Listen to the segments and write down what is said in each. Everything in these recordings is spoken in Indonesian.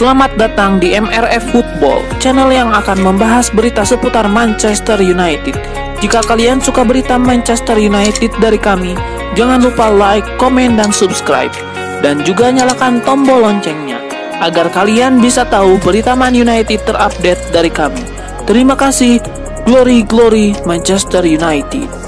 Selamat datang di MRF Football, channel yang akan membahas berita seputar Manchester United. Jika kalian suka berita Manchester United dari kami, jangan lupa like, komen, dan subscribe. Dan juga nyalakan tombol loncengnya, agar kalian bisa tahu berita Man United terupdate dari kami. Terima kasih, Glory Glory Manchester United.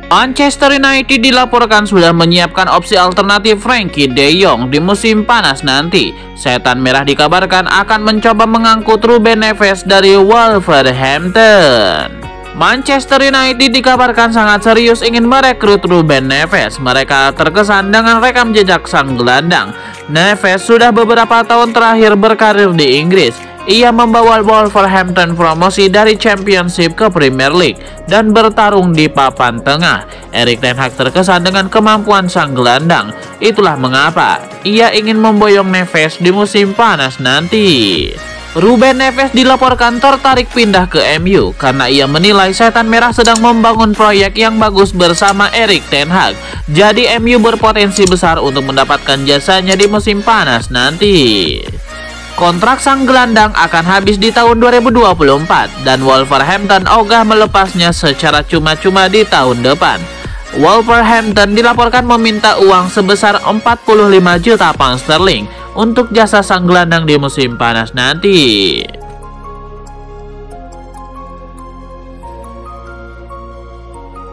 Manchester United dilaporkan sudah menyiapkan opsi alternatif Frenkie de Jong di musim panas nanti. Setan Merah dikabarkan akan mencoba mengangkut Ruben Neves dari Wolverhampton. Manchester United dikabarkan sangat serius ingin merekrut Ruben Neves. Mereka terkesan dengan rekam jejak sang gelandang. Neves sudah beberapa tahun terakhir berkarir di Inggris. Ia membawa Wolverhampton promosi dari Championship ke Premier League dan bertarung di papan tengah. Erik ten Hag terkesan dengan kemampuan sang gelandang. Itulah mengapa ia ingin memboyong Neves di musim panas nanti. Ruben Neves dilaporkan tertarik pindah ke MU karena ia menilai Setan Merah sedang membangun proyek yang bagus bersama Erik ten Hag. Jadi MU berpotensi besar untuk mendapatkan jasanya di musim panas nanti. Kontrak sang gelandang akan habis di tahun 2024 dan Wolverhampton ogah melepasnya secara cuma-cuma di tahun depan. Wolverhampton dilaporkan meminta uang sebesar 45 juta pound sterling untuk jasa sang gelandang di musim panas nanti.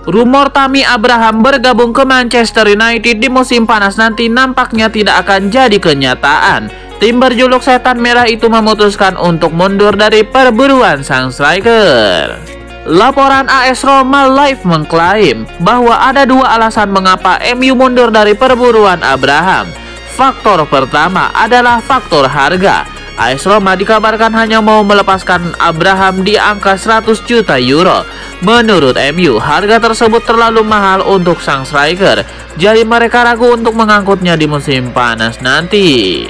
Rumor Tammy Abraham bergabung ke Manchester United di musim panas nanti nampaknya tidak akan jadi kenyataan. Tim berjuluk Setan Merah itu memutuskan untuk mundur dari perburuan sang striker. Laporan AS Roma Live mengklaim bahwa ada dua alasan mengapa MU mundur dari perburuan Abraham. Faktor pertama adalah faktor harga. AS Roma dikabarkan hanya mau melepaskan Abraham di angka 100 juta euro. Menurut MU, harga tersebut terlalu mahal untuk sang striker. Jadi mereka ragu untuk mengangkutnya di musim panas nanti.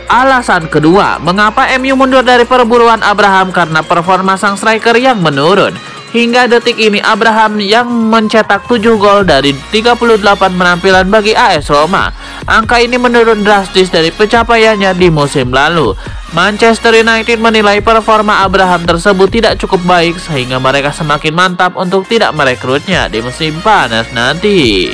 Alasan kedua, mengapa MU mundur dari perburuan Abraham karena performa sang striker yang menurun. Hingga detik ini Abraham yang mencetak 7 gol dari 38 penampilan bagi AS Roma. Angka ini menurun drastis dari pencapaiannya di musim lalu. Manchester United menilai performa Abraham tersebut tidak cukup baik sehingga mereka semakin mantap untuk tidak merekrutnya di musim panas nanti.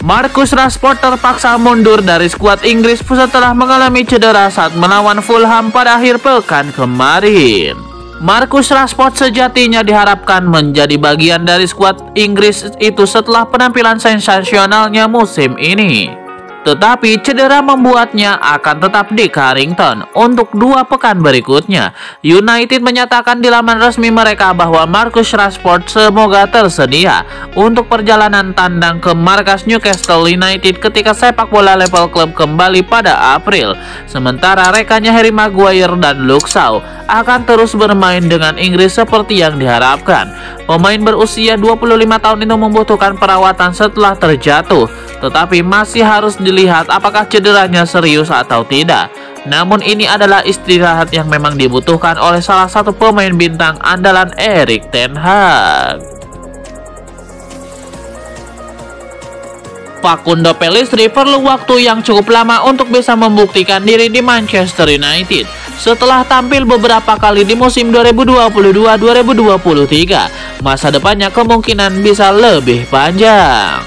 Marcus Rashford terpaksa mundur dari skuad Inggris setelah mengalami cedera saat melawan Fulham pada akhir pekan kemarin. Marcus Rashford sejatinya diharapkan menjadi bagian dari skuad Inggris itu setelah penampilan sensasionalnya musim ini. Tetapi cedera membuatnya akan tetap di Carrington untuk 2 pekan berikutnya. United menyatakan di laman resmi mereka bahwa Marcus Rashford semoga tersedia untuk perjalanan tandang ke markas Newcastle United ketika sepak bola level klub kembali pada April. Sementara rekannya Harry Maguire dan Luke Shaw akan terus bermain dengan Inggris seperti yang diharapkan. Pemain berusia 25 tahun itu membutuhkan perawatan setelah terjatuh, tetapi masih harus dilihat apakah cederanya serius atau tidak. Namun ini adalah istirahat yang memang dibutuhkan oleh salah satu pemain bintang andalan Erik ten Hag. Facundo Pellistri perlu waktu yang cukup lama untuk bisa membuktikan diri di Manchester United. Setelah tampil beberapa kali di musim 2022-2023, masa depannya kemungkinan bisa lebih panjang.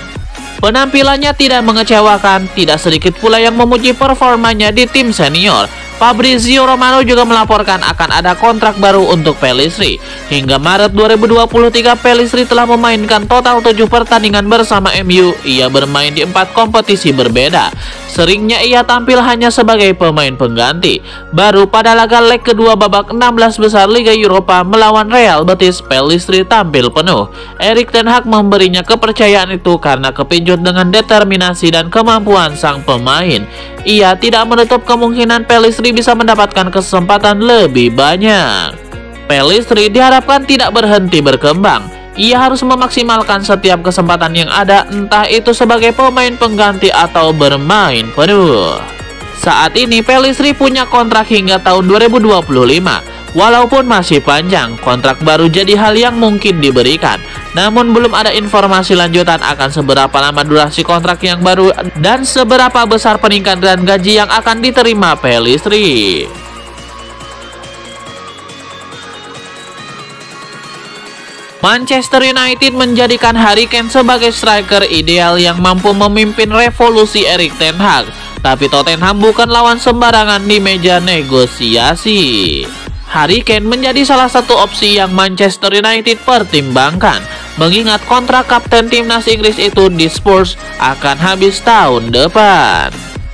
Penampilannya tidak mengecewakan, tidak sedikit pula yang memuji performanya di tim senior. Fabrizio Romano juga melaporkan akan ada kontrak baru untuk Pellistri. Hingga Maret 2023, Pellistri telah memainkan total 7 pertandingan bersama MU. Ia bermain di 4 kompetisi berbeda. Seringnya ia tampil hanya sebagai pemain pengganti. Baru pada laga leg kedua babak 16 besar Liga Eropa melawan Real Betis, Pellistri tampil penuh. Erik ten Hag memberinya kepercayaan itu karena kepincut dengan determinasi dan kemampuan sang pemain. Ia tidak menutup kemungkinan Pellistri bisa mendapatkan kesempatan lebih banyak. Pellistri diharapkan tidak berhenti berkembang. Ia harus memaksimalkan setiap kesempatan yang ada, entah itu sebagai pemain pengganti atau bermain penuh. Saat ini Pellistri punya kontrak hingga tahun 2025. Walaupun masih panjang, kontrak baru jadi hal yang mungkin diberikan. Namun belum ada informasi lanjutan akan seberapa lama durasi kontrak yang baru dan seberapa besar peningkatan gaji yang akan diterima Pellistri. Manchester United menjadikan Harry Kane sebagai striker ideal yang mampu memimpin revolusi Erik ten Hag. Tapi Tottenham bukan lawan sembarangan di meja negosiasi. Harry Kane menjadi salah satu opsi yang Manchester United pertimbangkan, mengingat kontrak kapten timnas Inggris itu di Spurs akan habis tahun depan.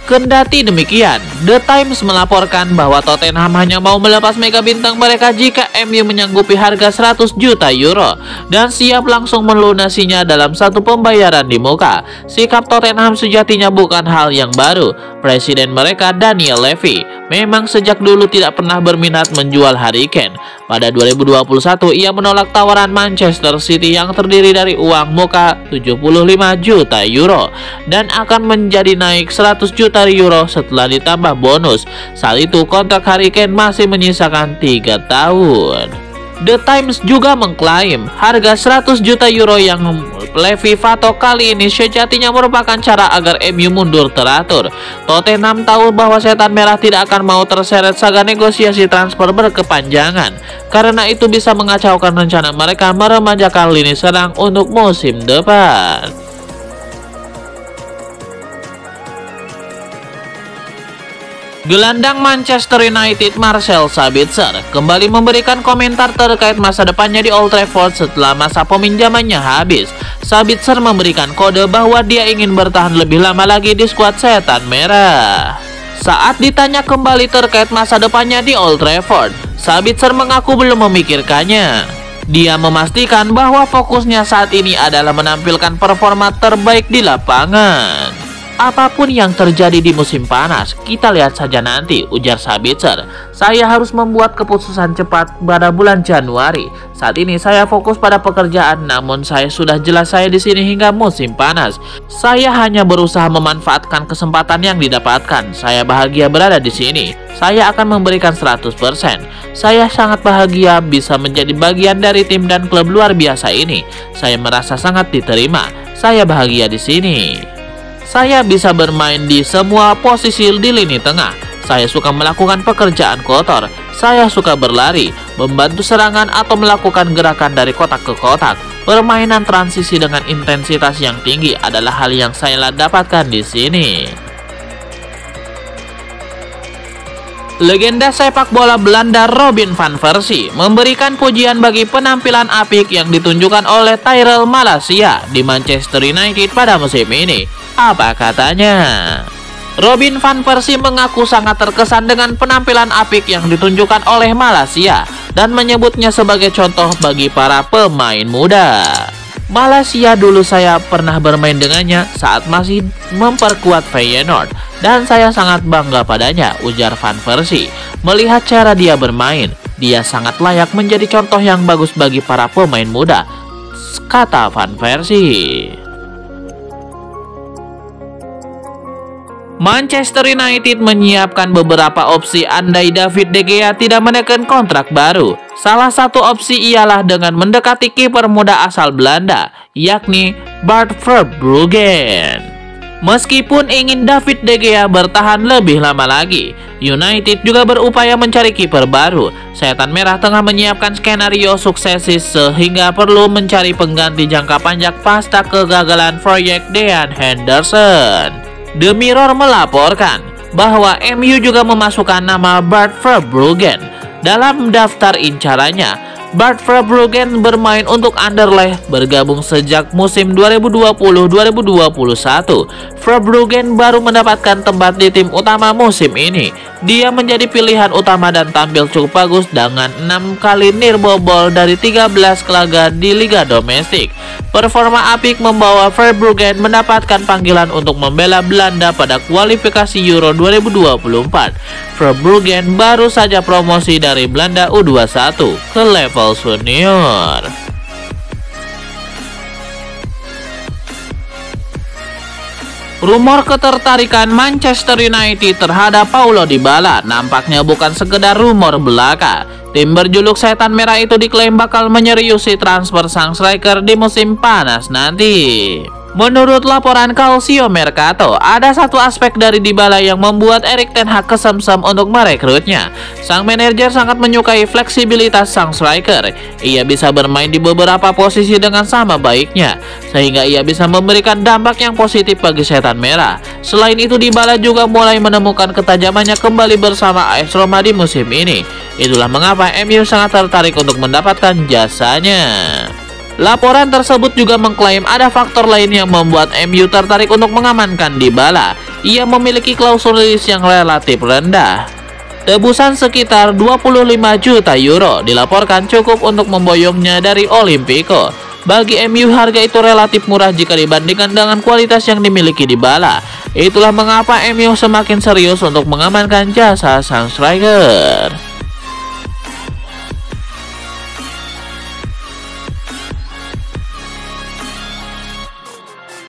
Kendati demikian, The Times melaporkan bahwa Tottenham hanya mau melepas mega bintang mereka jika MU menyanggupi harga 100 juta euro dan siap langsung melunasinya dalam satu pembayaran di muka. Sikap Tottenham sejatinya bukan hal yang baru. Presiden mereka, Daniel Levy, memang sejak dulu tidak pernah berminat menjual Harry Kane. Pada 2021, ia menolak tawaran Manchester City yang terdiri dari uang muka 75 juta euro dan akan menjadi naik 100 juta euro setelah ditambah bonus. Saat itu kontrak Harry Kane masih menyisakan 3 tahun. The Times juga mengklaim harga 100 juta euro yang Levy patok kali ini sejatinya merupakan cara agar MU mundur teratur. Tottenham tahu bahwa setan merah tidak akan mau terseret saga negosiasi transfer berkepanjangan, karena itu bisa mengacaukan rencana mereka meremajakan lini serang untuk musim depan. Gelandang Manchester United Marcel Sabitzer kembali memberikan komentar terkait masa depannya di Old Trafford setelah masa peminjamannya habis. Sabitzer memberikan kode bahwa dia ingin bertahan lebih lama lagi di skuad setan merah. Saat ditanya kembali terkait masa depannya di Old Trafford, Sabitzer mengaku belum memikirkannya. Dia memastikan bahwa fokusnya saat ini adalah menampilkan performa terbaik di lapangan. Apapun yang terjadi di musim panas, kita lihat saja nanti, ujar Sabitzer. Saya harus membuat keputusan cepat pada bulan Januari. Saat ini saya fokus pada pekerjaan, namun saya sudah jelas saya di sini hingga musim panas. Saya hanya berusaha memanfaatkan kesempatan yang didapatkan. Saya bahagia berada di sini. Saya akan memberikan 100%. Saya sangat bahagia bisa menjadi bagian dari tim dan klub luar biasa ini. Saya merasa sangat diterima. Saya bahagia di sini. Saya bisa bermain di semua posisi di lini tengah. Saya suka melakukan pekerjaan kotor. Saya suka berlari, membantu serangan atau melakukan gerakan dari kotak ke kotak. Permainan transisi dengan intensitas yang tinggi adalah hal yang saya dapatkan di sini. Legenda sepak bola Belanda Robin van Persie memberikan pujian bagi penampilan apik yang ditunjukkan oleh Tyrell Malacia di Manchester United pada musim ini. Apa katanya? Robin van Persie mengaku sangat terkesan dengan penampilan apik yang ditunjukkan oleh Malacia dan menyebutnya sebagai contoh bagi para pemain muda. Malacia dulu saya pernah bermain dengannya saat masih memperkuat Feyenoord dan saya sangat bangga padanya, ujar van Persie. Melihat cara dia bermain, dia sangat layak menjadi contoh yang bagus bagi para pemain muda, kata van Persie. Manchester United menyiapkan beberapa opsi andai David De Gea tidak menekan kontrak baru. Salah satu opsi ialah dengan mendekati kiper muda asal Belanda, yakni Bart Verbruggen. Meskipun ingin David De Gea bertahan lebih lama lagi, United juga berupaya mencari kiper baru. Setan Merah tengah menyiapkan skenario suksesi sehingga perlu mencari pengganti jangka panjang pasca kegagalan proyek Dean Henderson. The Mirror melaporkan bahwa MU juga memasukkan nama Bart Verbruggen dalam daftar incarannya. Bart Verbruggen bermain untuk Anderlecht bergabung sejak musim 2020-2021. Verbruggen baru mendapatkan tempat di tim utama musim ini. Dia menjadi pilihan utama dan tampil cukup bagus dengan 6 kali nirbobol dari 13 laga di liga domestik. Performa apik membawa Verbruggen mendapatkan panggilan untuk membela Belanda pada kualifikasi Euro 2024. Verbruggen baru saja promosi dari Belanda U21 ke level senior. Rumor ketertarikan Manchester United terhadap Paulo Dybala nampaknya bukan sekedar rumor belaka. Tim berjuluk Setan Merah itu diklaim bakal menyeriusi transfer sang striker di musim panas nanti. Menurut laporan Calcio Mercato, ada satu aspek dari Dybala yang membuat Erik ten Hag kesemsem untuk merekrutnya. Sang manajer sangat menyukai fleksibilitas sang striker. Ia bisa bermain di beberapa posisi dengan sama baiknya, sehingga ia bisa memberikan dampak yang positif bagi Setan Merah. Selain itu, Dybala juga mulai menemukan ketajamannya kembali bersama AS Roma di musim ini. Itulah mengapa MU sangat tertarik untuk mendapatkan jasanya. Laporan tersebut juga mengklaim ada faktor lain yang membuat MU tertarik untuk mengamankan Dybala. Ia memiliki klausul rilis yang relatif rendah. Tebusan sekitar 25 juta euro dilaporkan cukup untuk memboyongnya dari Olimpico. Bagi MU, harga itu relatif murah jika dibandingkan dengan kualitas yang dimiliki Dybala. Itulah mengapa MU semakin serius untuk mengamankan jasa sang striker.